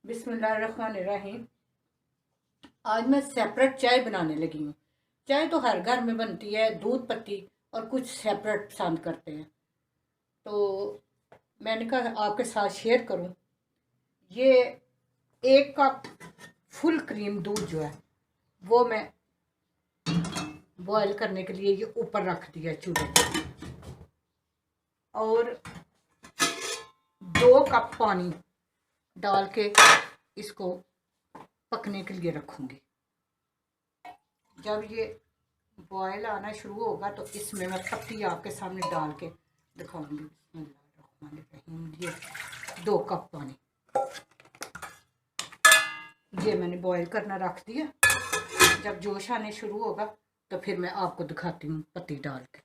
बिस्मिल्लाहिर्रहमानिर्रहीम। आज मैं सेपरेट चाय बनाने लगी हूँ। चाय तो हर घर में बनती है, दूध पत्ती, और कुछ सेपरेट पसंद करते हैं। तो मैंने कहा आपके साथ शेयर करूँ। ये 1 कप फुल क्रीम दूध जो है वो मैं बॉयल करने के लिए ये ऊपर रख दिया चूल्हे पे, और 2 कप पानी डाल के इसको पकने के लिए रखूँगी। जब ये बॉयल आना शुरू होगा तो इसमें मैं पत्ती आपके सामने डाल के दिखाऊंगी। बिस्मिल्लाहिर्रहमानिर्रहीम। ये 2 कप पानी ये मैंने बॉयल करना रख दिया। जब जोश आने शुरू होगा तो फिर मैं आपको दिखाती हूँ पत्ती डाल के।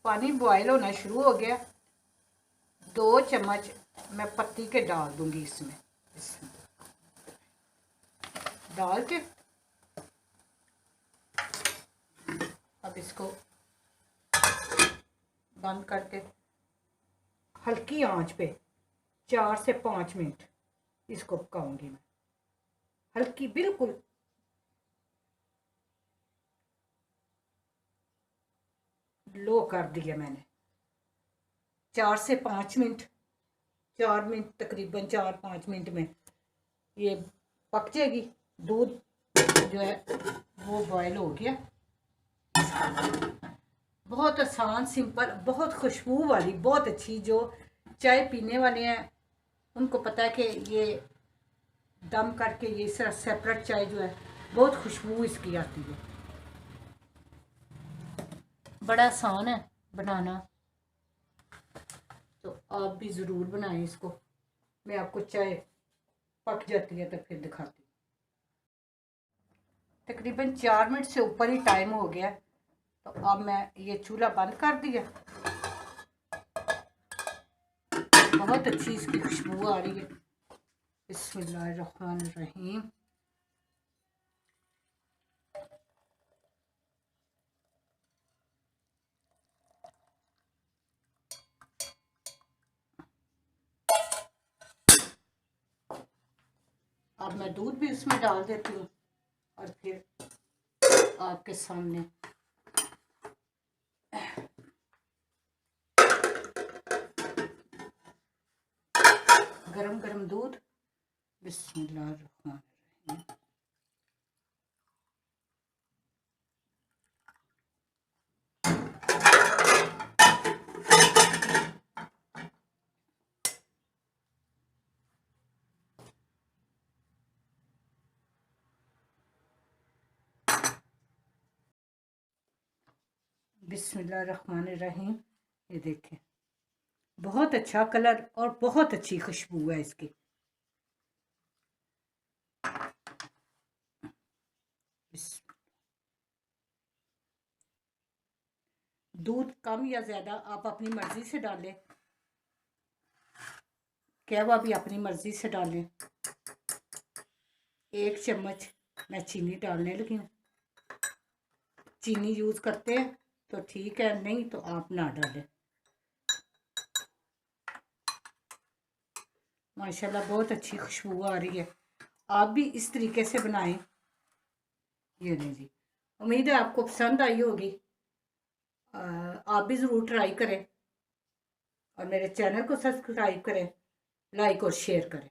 पानी बॉयल होना शुरू हो गया। 2 चम्मच मैं पत्ती के डाल दूंगी इसमें डाल के अब इसको बंद करके हल्की आंच पे 4 से 5 मिनट इसको पकाऊंगी मैं। हल्की बिल्कुल लो कर दिया मैंने। 4 से 5 मिनट 4 मिनट तकरीबन 4-5 मिनट में ये पक जाएगी। दूध जो है वो बॉयल हो गया। बहुत आसान, सिंपल, बहुत खुशबू वाली, बहुत अच्छी। जो चाय पीने वाले हैं उनको पता है कि ये दम करके ये सेपरेट चाय जो है बहुत खुशबू इसकी आती है। बड़ा आसान है बनाना, तो आप भी ज़रूर बनाएं इसको। मैं आपको चाय पक जाती है तो फिर दिखाती हूँ। तकरीबन 4 मिनट से ऊपर ही टाइम हो गया, तो अब मैं ये चूल्हा बंद कर दिया। बहुत अच्छी इसकी खुशबू आ रही है। बिस्मिल्लाहिर्रहमानिर्रहीम। अब मैं दूध भी उसमें डाल देती हूँ और फिर आपके सामने गरम गरम दूध। बिस्मिल्लाहिर्रहमानिर्रहीम। बिस्मिल्लाहिर्रहमानिर्रहीम। ये देखें, बहुत अच्छा कलर और बहुत अच्छी खुशबू है इसकी। दूध कम या ज़्यादा आप अपनी मर्ज़ी से डालें, कहवा भी अपनी मर्ज़ी से डालें। 1 चम्मच मैं चीनी डालने लगी हूँ। चीनी यूज़ करते हैं तो ठीक है, नहीं तो आप ना डालें। माशाल्लाह बहुत अच्छी खुशबू आ रही है। आप भी इस तरीके से बनाएं। ये नहीं जी, उम्मीद है आपको पसंद आई होगी। आप भी ज़रूर ट्राई करें और मेरे चैनल को सब्सक्राइब करें, लाइक और शेयर करें।